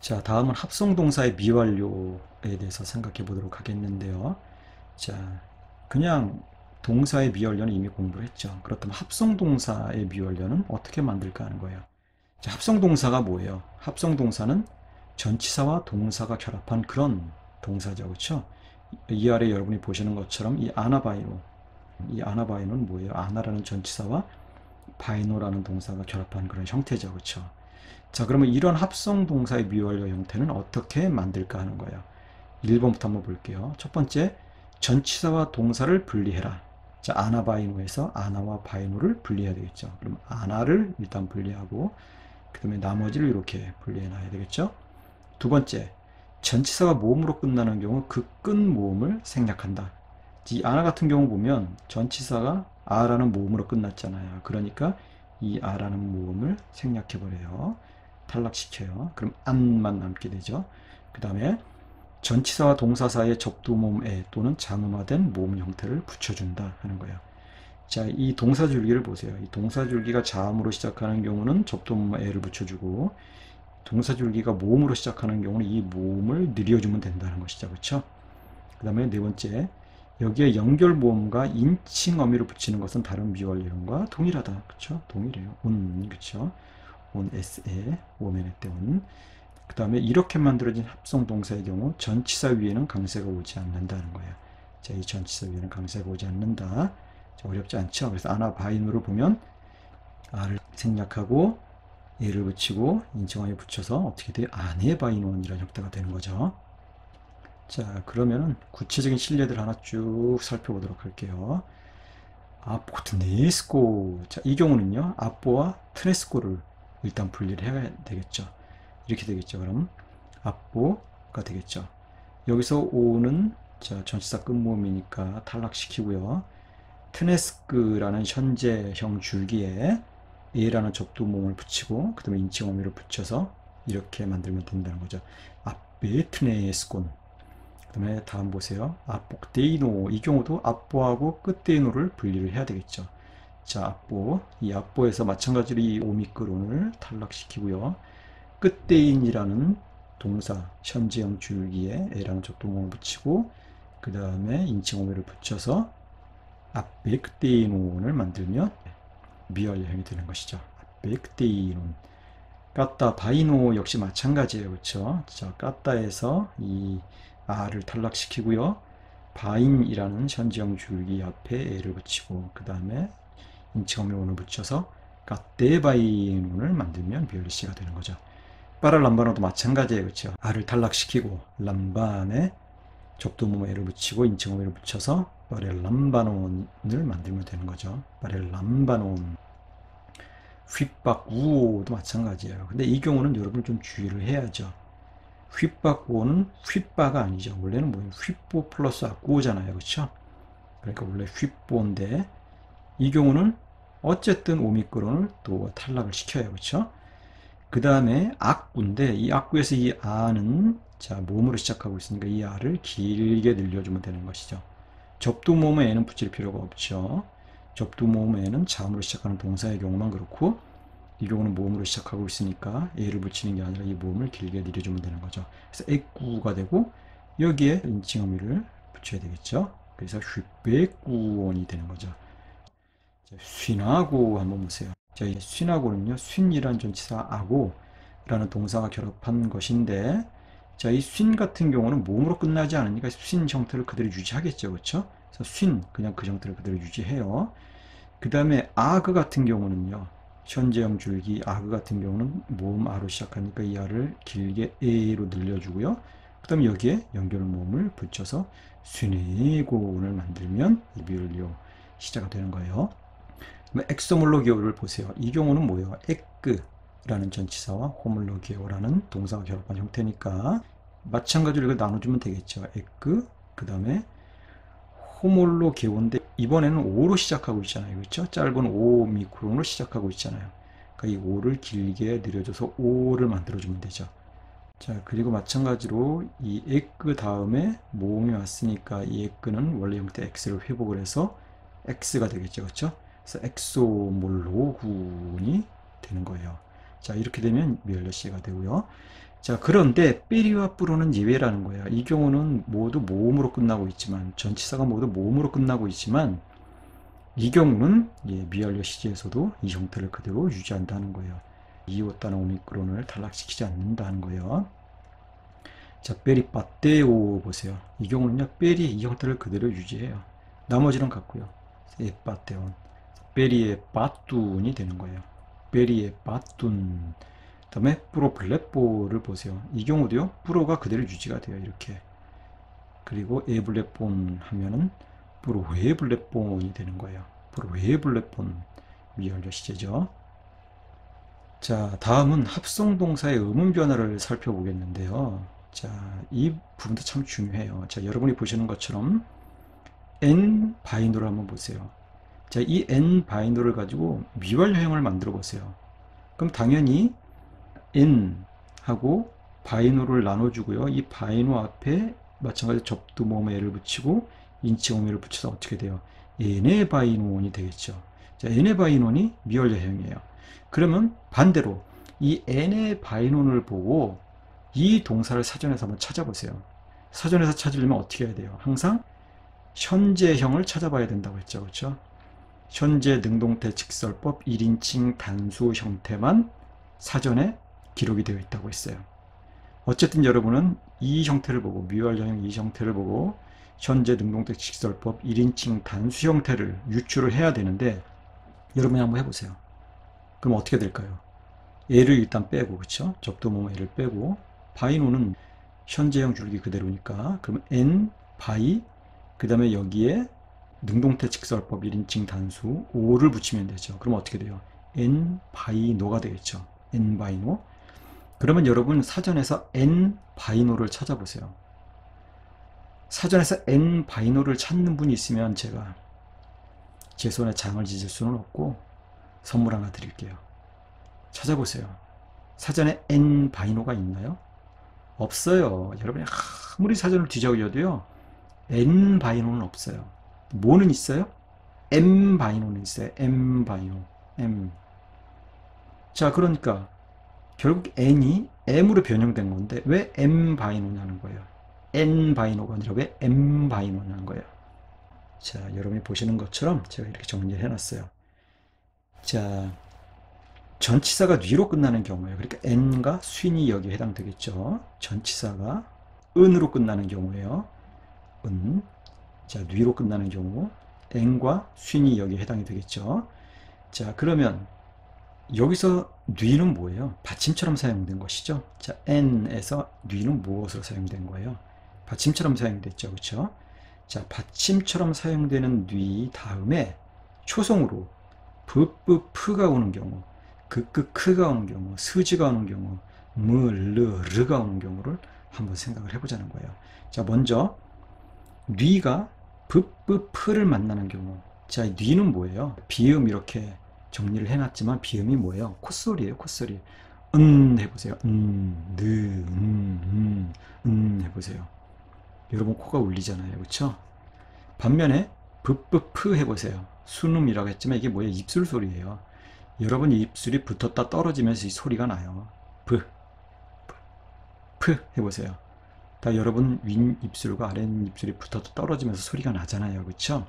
자, 다음은 합성동사의 미완료에 대해서 생각해 보도록 하겠는데요. 자, 그냥 동사의 미완료는 이미 공부를 했죠. 그렇다면 합성동사의 미완료는 어떻게 만들까 하는 거예요. 자, 합성동사가 뭐예요? 합성동사는 전치사와 동사가 결합한 그런 동사죠. 그렇죠? 이 아래 여러분이 보시는 것처럼 이 아나바이노는 뭐예요? 아나라는 전치사와 바이노라는 동사가 결합한 그런 형태죠. 그렇죠? 자, 그러면 이런 합성 동사의 미완료 형태는 어떻게 만들까 하는 거예요. 1번부터 한번 볼게요. 첫 번째, 전치사와 동사를 분리해라. 자, 아나바이노에서 아나와 바이노를 분리해야 되겠죠. 그럼 아나를 일단 분리하고 그 다음에 나머지를 이렇게 분리해 놔야 되겠죠. 두 번째, 전치사가 모음으로 끝나는 경우 그 끝 모음을 생략한다. 이 아나 같은 경우 보면 전치사가 아라는 모음으로 끝났잖아요. 그러니까 이 아라는 모음을 생략해 버려요. 탈락시켜요. 그럼 안만 남게 되죠. 그 다음에 전치사와 동사 사이에 접두모음에 또는 장음화된 모음 형태를 붙여준다 하는 거예요. 자, 이 동사줄기를 보세요. 이 동사줄기가 자음으로 시작하는 경우는 접두모음 에를 붙여주고 동사줄기가 모음으로 시작하는 경우는 이 모음을 늘려주면 된다는 것이죠. 그렇죠? 그 다음에 네 번째, 여기에 연결 모음과 인칭 어미를 붙이는 것은 다른 미완료형과 동일하다. 그렇죠? 동일해요. 그렇죠? 온 S에 오면에 때운. 그 다음에 이렇게 만들어진 합성 동사의 경우 전치사 위에는 강세가 오지 않는다는 거예요. 자, 이 전치사 위에는 강세가 오지 않는다. 자, 어렵지 않죠? 그래서 아나 바이노를 보면 아를 생략하고 예를 붙이고 인칭어에 붙여서 어떻게 돼요? 아네 바이노이라는 형태가 되는 거죠. 자, 그러면은 구체적인 실례들 하나 쭉 살펴보도록 할게요. 아포트네스코. 자, 이 경우는요, 아뽀와 트네스코를 일단 분리를 해야 되겠죠. 이렇게 되겠죠. 그럼 아뽀가 되겠죠. 여기서 오는 자, 전치사 끝모음이니까 탈락시키고요. 트네스크라는 현재형 줄기에 에라는 접두모음을 붙이고 그 다음에 인칭어미를 붙여서 이렇게 만들면 된다는 거죠. 아베 트네스콘. 그 다음에 다음 보세요. 아뽀데이노. 이 경우도 아뽀하고 끝데이노를 분리를 해야 되겠죠. 자, 아뽀. 이 아뽀에서 마찬가지로 이 오미크론을 탈락시키고요. 끝데인이라는 동사 현재형 줄기에 에라는 접두모음을 붙이고 그 다음에 인칭어미를 붙여서 앞에 끝데이노를 만들면 미완료형이 되는 것이죠. 앞에 끝데이노. 까따 바이노 역시 마찬가지예요. 그렇죠? 자, 까따에서 이 아를 탈락시키고요. 바인이라는 현지형 줄기 앞에 에를 붙이고 그 다음에 인칭어미온을 붙여서 까떼바이논을 만들면 비올리시가 되는 거죠. 빠랄 람바노도 마찬가지예요. 그렇죠? 아를 탈락시키고 람반에 접두모음 에를 붙이고 인칭어미를 붙여서 빠렐 람바논을 만들면 되는 거죠. 빠렐 람바논. 휘바구오도 마찬가지예요. 근데 이 경우는 여러분 좀 주의를 해야죠. 휘바구오는 휘바가 아니죠. 원래는 뭐예요? 휘보 플러스 아구오잖아요. 그렇죠? 그러니까 원래 휘보인데 이 경우는 어쨌든 오미크론을 또 탈락을 시켜요. 그렇죠? 그 다음에 악구인데 이 악구에서 이 아는 자 모음으로 시작하고 있으니까 이 아를 길게 늘려주면 되는 것이죠. 접두모음에 에는 붙일 필요가 없죠. 접두모음에는 자음으로 시작하는 동사의 경우만 그렇고 이 경우는 모음으로 시작하고 있으니까 에를 붙이는 게 아니라 이 모음을 길게 늘려주면 되는 거죠. 그래서 액구가 되고 여기에 인칭어미를 붙여야 되겠죠. 그래서 휘백구원이 되는 거죠. 쉰하고 한번 보세요. 자, 이 쉰하고는요, 쉰이란 전치사 아고라는 동사가 결합한 것인데, 자, 이 쉰 같은 경우는 모음으로 끝나지 않으니까 쉰 형태를 그대로 유지하겠죠. 그렇죠? 그래서 쉰, 그냥 그 형태를 그대로 유지해요. 그 다음에 아그 같은 경우는요, 현재형 줄기 아그 같은 경우는 모음 아로 시작하니까 이 아를 길게 에로 늘려주고요. 그 다음에 여기에 연결 모음을 붙여서 쉰의고를 만들면 이 비율료 시작이 되는 거예요. 엑소몰로기어를 보세요. 이 경우는 뭐예요? 에크라는 전치사와 호몰로기어라는 동사가 결합한 형태니까 마찬가지로 이걸 나눠주면 되겠죠. 에크, 그 다음에 호몰로게오인데 이번에는 O로 시작하고 있잖아요. 그렇죠? 짧은 O 미크론으로 시작하고 있잖아요. 그러니까 이 O를 길게 늘려줘서 O를 만들어주면 되죠. 자, 그리고 마찬가지로 이 에크 다음에 모음이 왔으니까 이 에크는 원래 형태 X를 회복을 해서 X가 되겠죠. 그렇죠? 그래서 엑소몰로군이 되는 거예요. 자, 이렇게 되면 미얼레시가 되고요. 자, 그런데 삐리와 뿌로는 예외라는 거예요. 이 경우는 모두 모음으로 끝나고 있지만, 전치사가 모두 모음으로 끝나고 있지만, 이 경우는 미완료 시제에서도 이 형태를 그대로 유지한다는 거예요. 이오따나 오미크론을 탈락시키지 않는다는 거예요. 자, 빼리 빠떼오 보세요. 이 경우는요, 빼리 이 형태를 그대로 유지해요. 나머지는 같고요. 에빠떼온. 빼리의 빠뚠이 되는 거예요. 빼리의 빠뚠. 다음에 뿌로블레뽀를 보세요. 이 경우도요, 뿌로가 그대로 유지가 돼요. 이렇게. 그리고 에블레폰 하면은 뿌로웨블레폰이 되는 거예요. 뿌로웨블레폰. 미완료 시제죠. 자, 다음은 합성동사의 음운 변화를 살펴보겠는데요. 자, 이 부분도 참 중요해요. 자, 여러분이 보시는 것처럼 N 바이노를 한번 보세요. 자, 이 N 바이노를 가지고 미완료형을 만들어 보세요. 그럼 당연히 N 하고 바이노를 나눠주고요. 이 바이노 앞에 마찬가지로 접두모음의 L을 붙이고 인칭오미를 붙여서 어떻게 돼요? N의 바이노온이 되겠죠. 자, N의 바이노온이 미완료형이에요. 그러면 반대로 이 N의 바이논을 보고 이 동사를 사전에서 한번 찾아보세요. 사전에서 찾으려면 어떻게 해야 돼요? 항상 현재형을 찾아봐야 된다고 했죠. 그렇죠? 현재 능동태 직설법 1인칭 단수 형태만 사전에 기록이 되어 있다고 했어요. 어쨌든 여러분은 이 형태를 보고 미완료형 이 형태를 보고 현재 능동태 직설법 1인칭 단수 형태를 유추를 해야 되는데 여러분이 한번 해보세요. 그럼 어떻게 될까요? 얘를 일단 빼고, 그쵸? 접두모음 얘를 빼고, 바이노는 현재형 줄기 그대로니까, 그럼 n, 바이, 그 다음에 여기에 능동태 직설법 1인칭 단수 5를 붙이면 되죠. 그럼 어떻게 돼요? n, 바이노가 되겠죠. n, 바이노. 그러면 여러분 사전에서 n, 바이노를 찾아보세요. 사전에서 n, 바이노를 찾는 분이 있으면 제가 제 손에 장을 지질 수는 없고, 선물 하나 드릴게요. 찾아보세요. 사전에 N 바이노가 있나요? 없어요. 여러분이 아무리 사전을 뒤적여도요, N 바이노는 없어요. 뭐는 있어요? M 바이노는 있어요. M 바이노. M. 자, 그러니까 결국 N이 M으로 변형된 건데 왜 M 바이노냐는 거예요. N 바이노가 아니라 왜 M 바이노냐는 거예요. 자, 여러분이 보시는 것처럼 제가 이렇게 정리를 해놨어요. 자, 전치사가 뉘로 끝나는 경우에요. 그러니까 n가 쉰이 여기에 해당되겠죠. 전치사가 은으로 끝나는 경우에요. 은. 자, 뉘로 끝나는 경우 n과 쉰이 여기에 해당이 되겠죠. 자, 그러면 여기서 뉘는 뭐예요? 받침처럼 사용된 것이죠. 자, n에서 뉘는 무엇으로 사용된 거예요? 받침처럼 사용됐죠. 그렇죠? 자, 받침처럼 사용되는 뉘 다음에 초성으로 프가 오는 경우, 크가 오는 경우, 스지가 오는 경우, 르가 오는 경우를 한번 생각을 해보자는 거예요. 자, 먼저 뉘가 프를 만나는 경우. 자, 뉘는 뭐예요? 비음 이렇게 정리를 해놨지만 비음이 뭐예요? 콧소리예요. 콧소리. 해보세요. 해보세요. 여러분 코가 울리잖아요. 그렇죠? 반면에 프 해보세요. 순음이라고 했지만 이게 뭐예요? 입술 소리예요. 여러분 입술이 붙었다 떨어지면서 이 소리가 나요. 프 해보세요. 다 여러분 윗 입술과 아랫 입술이 붙었다 떨어지면서 소리가 나잖아요. 그쵸?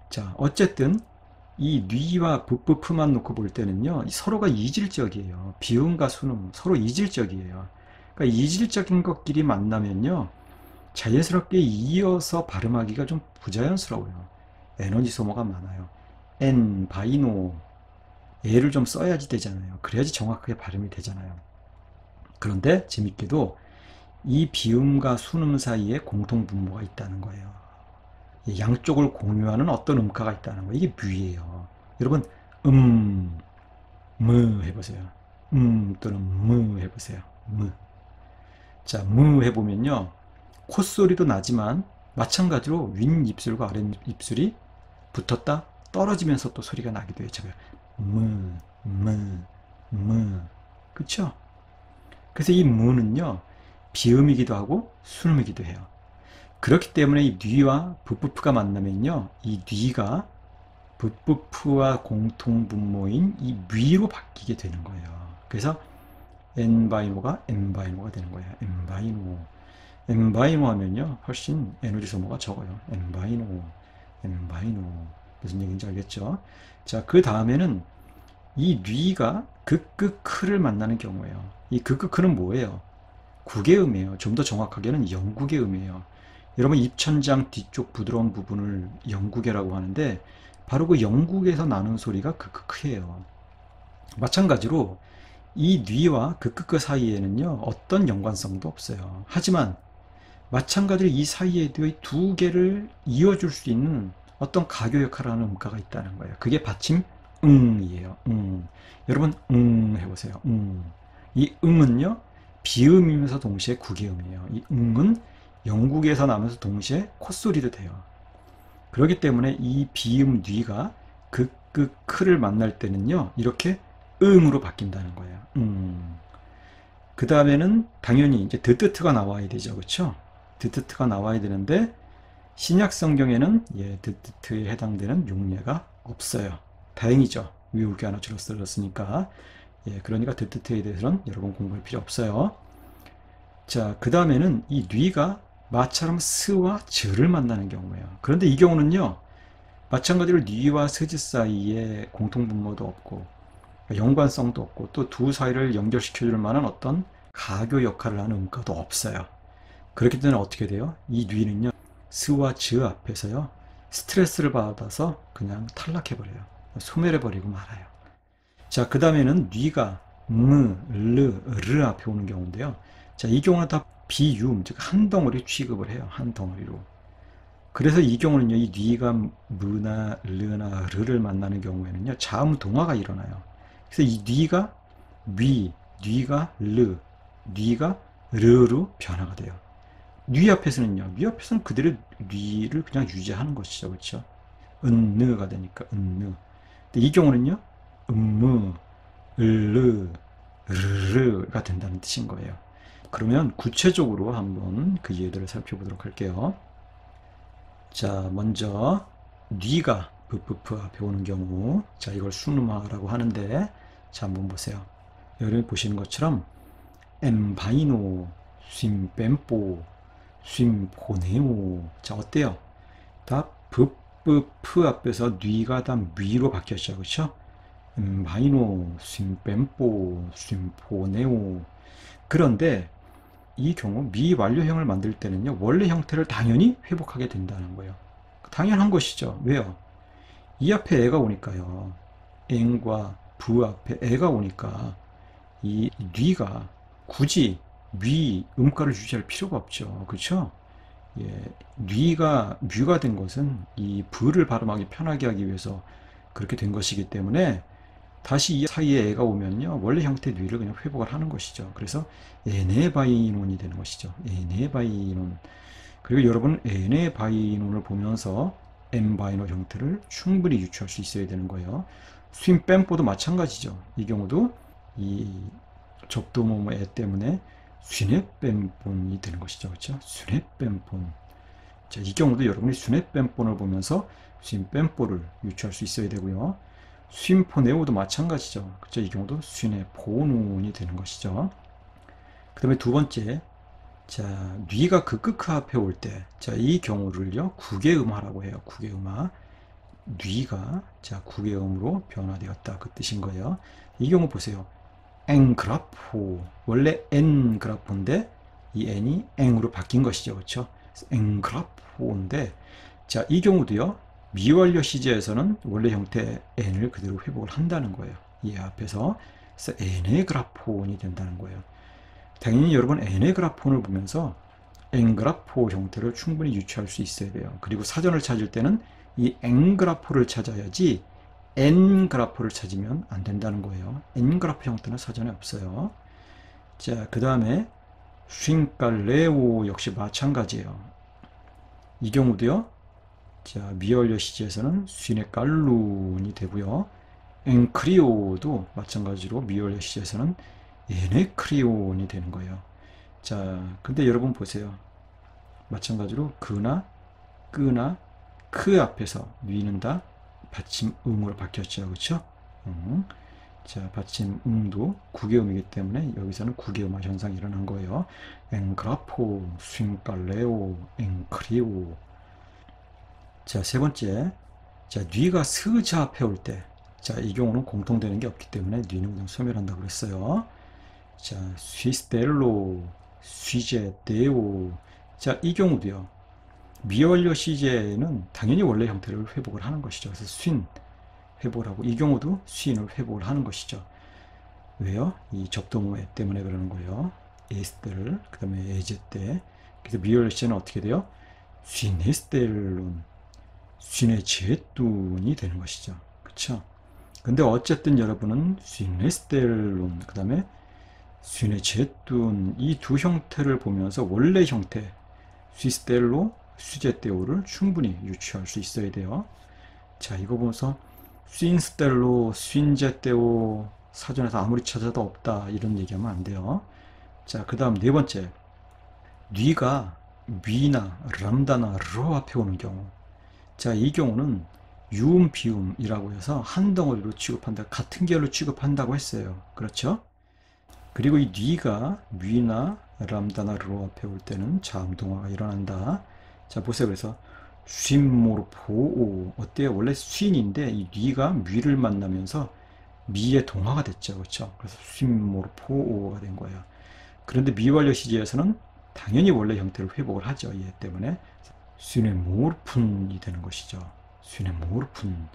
자, 어쨌든 이 뉘와 프만 놓고 볼 때는요, 서로가 이질적이에요. 비음과 순음 서로 이질적이에요. 그러니까 이질적인 것끼리 만나면요, 자연스럽게 이어서 발음하기가 좀 부자연스러워요. 에너지 소모가 많아요. N, 바이노, 얘를 좀 써야지 되잖아요. 그래야지 정확하게 발음이 되잖아요. 그런데 재밌게도 이 비음과 순음 사이에 공통분모가 있다는 거예요. 양쪽을 공유하는 어떤 음가가 있다는 거예요. 이게 뮤예요. 여러분, 무 해보세요. 또는 무 해보세요. 무. 자, 무 해보면요, 콧소리도 나지만 마찬가지로 윗 입술과 아랫 입술이 붙었다 떨어지면서 또 소리가 나기도 해요. 무. 그쵸? 그래서 이 무는요, 비음이기도 하고 순음이기도 해요. 그렇기 때문에 이 뉘와 부프가 만나면요, 이 뉘가 부프와 공통분모인 이 뉘로 바뀌게 되는 거예요. 그래서 엔바이노가 엠바이노가 되는 거예요. 엠바이노. 엠바이노 하면요, 훨씬 에너지 소모가 적어요. 엠바이노, 엠바이노. 무슨 얘기인지 알겠죠? 자, 그 다음에는 이 뉘가 극극크를 만나는 경우예요. 이 극극크는 뭐예요? 국외음이에요. 좀 더 정확하게는 영국의 음이에요. 여러분 입천장 뒤쪽 부드러운 부분을 영국이라고 하는데 바로 그 영국에서 나는 소리가 극극크예요. 마찬가지로 이 뉘와 극극크 사이에는요 어떤 연관성도 없어요. 하지만 마찬가지로 이 사이에도 두 개를 이어줄 수 있는 어떤 가교 역할을 하는 음가가 있다는 거예요. 그게 받침 응이에요. 응. 여러분 해보세요. 응. 이 응은요 비음이면서 동시에 국의음이에요. 이 응은 영국에서 나면서 동시에 콧소리도 돼요. 그렇기 때문에 이 비음 뉘가 크를 만날 때는요 이렇게 응으로 바뀐다는 거예요. 그 다음에는 당연히 이제 드뜨트가 나와야 되죠. 그렇죠? 드뜨트가 나와야 되는데 신약 성경에는 드뜨트에 해당되는 용례가 없어요. 다행이죠. 위울게 하나 줄었으니까. 그러니까 드뜨트에 대해서는 여러분 공부할 필요 없어요. 자, 그 다음에는 이 뉘가 마처럼 스와 즈를 만나는 경우예요. 그런데 이 경우는요, 마찬가지로 뉘와 스즈 사이에 공통분모도 없고, 연관성도 없고, 또 두 사이를 연결시켜줄 만한 어떤 가교 역할을 하는 음가도 없어요. 그렇기 때문에 어떻게 돼요? 이 뉘는요, 스와 즈 앞에서요, 스트레스를 받아서 그냥 탈락해버려요. 소멸해버리고 말아요. 자, 그 다음에는 뉘가 르 앞에 오는 경우인데요. 자, 이 경우는 다 비유음, 즉 한 덩어리 취급을 해요. 한 덩어리로. 그래서 이 경우는요, 이 뉘가 무나 르나 르를 만나는 경우에는요, 자음 동화가 일어나요. 그래서 이 뉘가 뉘, 뉘가 르, 뉘가 르로 변화가 돼요. 뉘 앞에서는요, 뉘 앞에서는 그대로 뉘를 그냥 유지하는 것이죠. 그렇죠? 은느가 되니까 은느. 근데 이 경우는요, 음무, 르, 르가 된다는 뜻인 거예요. 그러면 구체적으로 한번 그 예들을 살펴보도록 할게요. 자, 먼저 뉘가 브프프 앞에 오는 경우, 자, 이걸 순음화라고 하는데, 자, 한번 보세요. 여러분 보시는 것처럼 엠바이노, 쉼뱀뽀, 쉼포네오. 자, 어때요? 다 브프프 앞에서 뉘가 다 미로 바뀌었죠. 그렇죠? 엠바이노, 쉼뱀뽀, 쉼포네오. 그런데 이 경우 미완료형을 만들 때는요 원래 형태를 당연히 회복하게 된다는 거예요. 당연한 것이죠. 왜요? 이 앞에 애가 오니까요. 앵과 부 앞에 애가 오니까 이 뉘가 굳이 뉘 음가를 유지할 필요가 없죠. 그렇죠? 예, 뉘가 뮤가 된 것은 이 부를 발음하기 편하게 하기 위해서 그렇게 된 것이기 때문에 다시 이 사이에 애가 오면요 원래 형태 뉘를 그냥 회복을 하는 것이죠. 그래서 에네바이논이 되는 것이죠. 에네바이논. 그리고 여러분 에네바이논을 보면서 엠바이노 형태를 충분히 유추할 수 있어야 되는 거예요. 쉼뱀뽀도 마찬가지죠. 이 경우도 이 적도모모 애 때문에 쇠네뱀본이 되는 것이죠. 그렇죠? 쇠네뱀본. 자, 이 경우도 여러분이 쇠네뱀본을 보면서 쉼뱀뽀를 유추할 수 있어야 되고요. 쉼포네오도 마찬가지죠. 그렇죠? 이 경우도 쉼네포눈이 되는 것이죠. 그 다음에 두 번째, 자, 뉘가 극극하 앞에 올 때, 자, 이 경우를요, 국외음화라고 해요. 국외음화. 뉘가, 자, 국외음으로 변화되었다. 그 뜻인 거예요. 이 경우 보세요. 앵그라포. 원래 엔그라포인데, 이 n이 앵으로 바뀐 것이죠. 그렇죠? 앵그라포인데, 자, 이 경우도요, 미완료 시제에서는 원래 형태 n을 그대로 회복을 한다는 거예요. 이 앞에서. 그래서 에네그라폰이 된다는 거예요. 당연히 여러분 에네그라폰을 보면서 앵그라포 형태를 충분히 유추할 수 있어야 돼요. 그리고 사전을 찾을 때는 이 앵그라포를 찾아야지 엔그라포를 찾으면 안 된다는 거예요. 엔그라포 형태는 사전에 없어요. 자, 그 다음에 쉰깔레오 역시 마찬가지예요. 이 경우도요. 자, 미완료 시제에서는 쉰에깔룬이 되고요. 앵크리오도 마찬가지로 미완료 시제에서는 에네크리온이 되는 거예요. 자, 근데 여러분 보세요. 마찬가지로 그나, 끄나, 크 앞에서 뉘는 다 받침 음으로 바뀌었죠. 그렇죠? 자, 받침 음도 구개음이기 때문에 여기서는 구개음화 현상이 일어난 거예요. 앵그라포, 쉰깔레오, 앵크리오. 자, 세 번째. 자, 뉘가 스자 앞에 올 때. 자, 이 경우는 공통되는 게 없기 때문에 뉘는 그냥 소멸한다고 그랬어요. 자, 스위스텔로, 스위제, 데오. 자, 이 경우도요. 미완료 시제는 당연히 원래 형태를 회복을 하는 것이죠. 그래서 쉰 회복을 하고 이 경우도 쉰을 회복을 하는 것이죠. 왜요? 이 접동어 때문에 그러는 거예요. 에스테를 그 다음에 에제 때. 그래서 미완료 시제는 어떻게 돼요? 쉰에스텔론, 쉰의 제tun이 되는 것이죠. 그쵸? 근데 어쨌든 여러분은 쉰에스텔론 그 다음에 쉰의 제툰 이 두 형태를 보면서 원래 형태 스위스텔로 수제떼오를 충분히 유추할 수 있어야 돼요. 자, 이거 보면서 스윈스텔로 스윈제떼오 사전에서 아무리 찾아도 없다 이런 얘기하면 안 돼요. 자, 그 다음 네 번째. 뉘가 미나 람다나 러 앞에 오는 경우. 자, 이 경우는 유음 비음이라고 해서 한 덩어리로 취급한다, 같은 계열로 취급한다고 했어요. 그렇죠? 그리고 이 뉘가 뉘나 람다나 로 앞에 올 때는 자음동화가 일어난다. 자, 보세요. 그래서 쉰모르포오 어때요? 원래 쉰인데 이 뉘가 뉘를 만나면서 미의 동화가 됐죠. 그렇죠? 그래서 쉰모르포오가 된 거예요. 그런데 미완료 시제에서는 당연히 원래 형태를 회복을 하죠. 얘 때문에 쉰의 모르푼이 되는 것이죠. 쉰의 모르푼.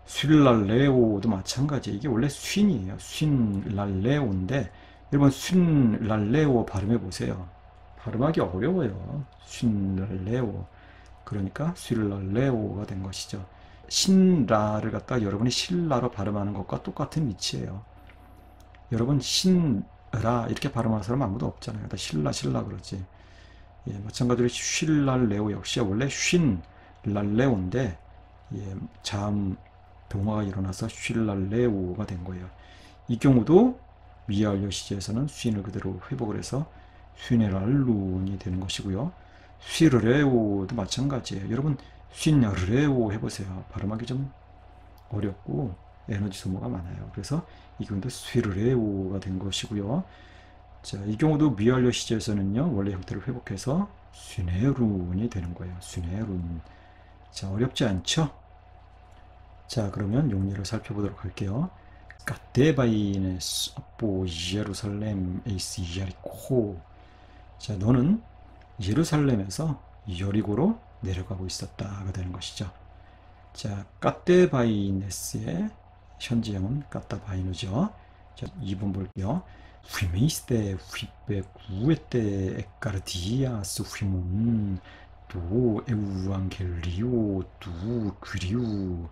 쉰랄레오도 마찬가지. 이게 원래 쉰이에요. 쉰랄레오인데 여러분 쉰랄레오 발음해 보세요. 발음하기 어려워요. 쉰랄레오. 그러니까 쉴랄레오가 된 것이죠. 신라를 갖다 여러분이 신라로 발음하는 것과 똑같은 위치예요. 여러분 신라 이렇게 발음하는 사람 아무도 없잖아요. 다 신라 그러지. 예, 마찬가지로 쉴랄레오 역시 원래 쉰랄레오인데 예, 자음 동화가 일어나서 쉴랄레오가 된 거예요. 이 경우도 미완료 시제에서는 쉰을 그대로 회복을 해서 휘네랄룬이 되는 것이고요. 휘르레오도 마찬가지예요. 여러분 쉰르레오 해보세요. 발음하기 좀 어렵고 에너지 소모가 많아요. 그래서 이 경우도 휘르레오가 된 것이고요. 자, 이 경우도 미완료 시제에서는요. 원래 형태를 회복해서 휘네룬이 되는 거예요. 휘네룬. 자, 어렵지 않죠? 자, 그러면 용례를 살펴보도록 할게요. 까테바이네스 아포 예루살렘 에이스 야리코. 자, 너는 예루살렘에서 여리고로 내려가고 있었다가 되는 것이죠. 자, 까테바이네스의 현재형은 까타바이누죠. 자, 2번 볼게요. 휘메이스테 휘베 구에테 에카르디아스 휘몬 도 에우앙겔리오 두 귀리우.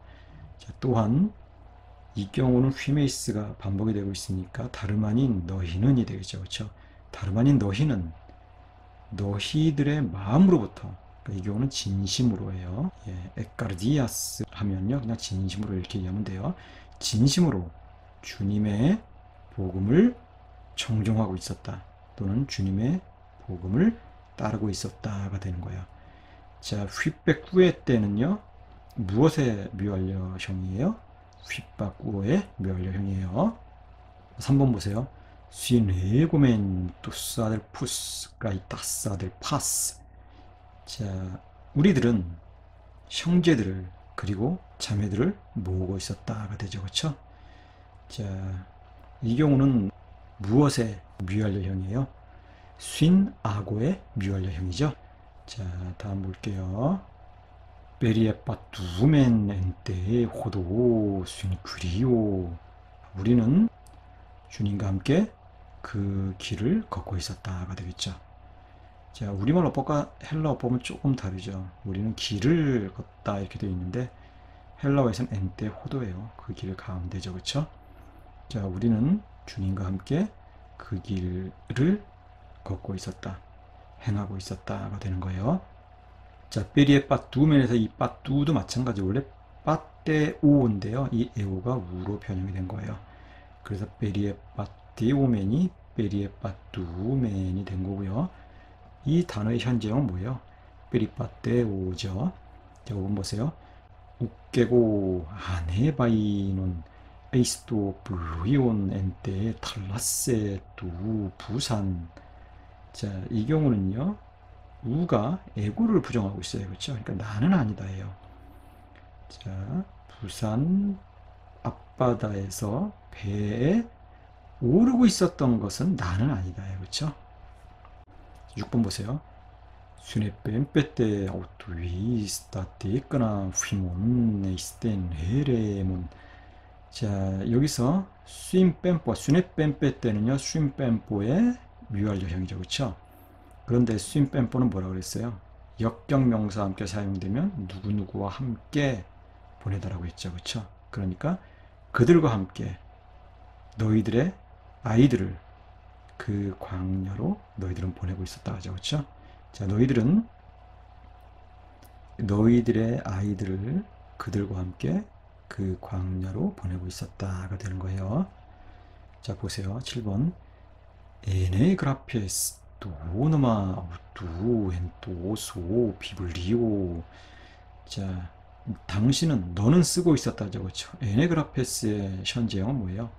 자, 또한 이 경우는 휘메이스가 반복이 되고 있으니까 다름 아닌 너희는이 되겠죠. 그렇죠? 다름 아닌 너희는 너희들의 마음으로부터, 그러니까 이 경우는 진심으로예요. 예, 에카르디아스 하면요 그냥 진심으로 이렇게 얘기하면 돼요. 진심으로 주님의 복음을 청종하고 있었다, 또는 주님의 복음을 따르고 있었다가 되는 거예요. 자, 휘백구의 때는요 무엇의 미완료형이에요? 휘박구의 미완료형이에요. 3번 보세요. 시네고멘 투사델 푸스 까이타사델 파스. 자, 우리들은 형제들을 그리고 자매들을 모으고 있었다가 되죠. 그렇죠? 자, 이 경우는 무엇의 미완료형이에요? 쉰 아고의 미완료형이죠. 자, 다음 볼게요. 베리에빠 두멘 엔테 호도 쉰 그리오. 우리는 주님과 함께 그 길을 걷고 있었다가 되겠죠. 자, 우리말 어법과 헬라 어법은 조금 다르죠. 우리는 길을 걷다 이렇게 되어 있는데 헬라어에서는 엔테 호도예요. 그 길을 가면 되죠. 그렇죠? 자, 우리는 주님과 함께 그 길을 걷고 있었다, 행하고 있었다가 되는 거예요. 자, 베리에 빠뚜면에서 이 빠뚜도 마찬가지. 원래 빠떼오인데요. 이 에오가 우로 변형이 된 거예요. 그래서 베리에 빠떼오맨이 베리에 빠뚜맨이 된 거고요. 이 단어의 현재형은 뭐예요? 베리빠떼오죠. 자, 5번 보세요. 웃게고 아네바이논 esto ocurrió en 탈라세 두 부산. 자, 이 경우는요, 우가 에고를 부정하고 있어요. 그렇죠? 그러니까 나는 아니다예요. 자, 부산 앞바다에서 배에 오르고 있었던 것은 나는 아니다예요. 그렇죠? 6번 보세요. Suneppente autoista 있거나 fuimos en Eremon. 자, 여기서 수임뱀뽀, 수네뱀빼 때는요, 수임뱀뽀의 미완료형이죠. 그렇죠? 그런데 수임뱀뽀는 뭐라고 그랬어요? 역경명사와 함께 사용되면 누구누구와 함께 보내다라고 했죠. 그렇죠? 그러니까 그들과 함께 너희들의 아이들을 그 광야로 너희들은 보내고 있었다 하죠. 그렇죠? 자, 너희들은 너희들의 아이들을 그들과 함께 그 광야로 보내고 있었다가 되는 거예요. 자, 보세요. 7번. 에네그라피에스 도노마 두 엔토소 비블리오. 자, 당신은 너는 쓰고 있었다죠. 그렇죠? 에네그라페스의 현재형은 뭐예요?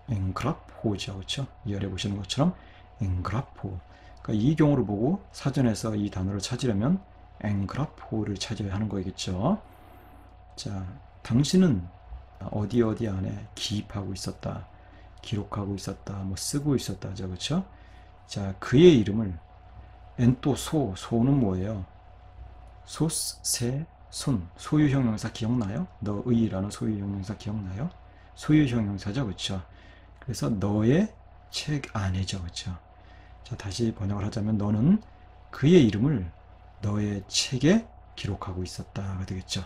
앵그라포죠. 그렇죠? 이 아래 보시는 것처럼 앵그라포. 그러니까 이 경우를 보고 사전에서 이 단어를 찾으려면 앵그라포를 찾아야 하는 거겠죠. 자, 당신은 어디 어디 안에 기입하고 있었다, 기록하고 있었다, 뭐 쓰고 있었다죠. 그렇죠? 자, 그의 이름을 엔또 소는 뭐예요? 손, 소유형 용사 기억나요? 너의라는 소유형 용사 기억나요? 소유형 용사죠. 그렇죠? 그래서 너의 책 안에죠. 그렇죠? 자, 다시 번역을 하자면 너는 그의 이름을 너의 책에 기록하고 있었다가 되겠죠.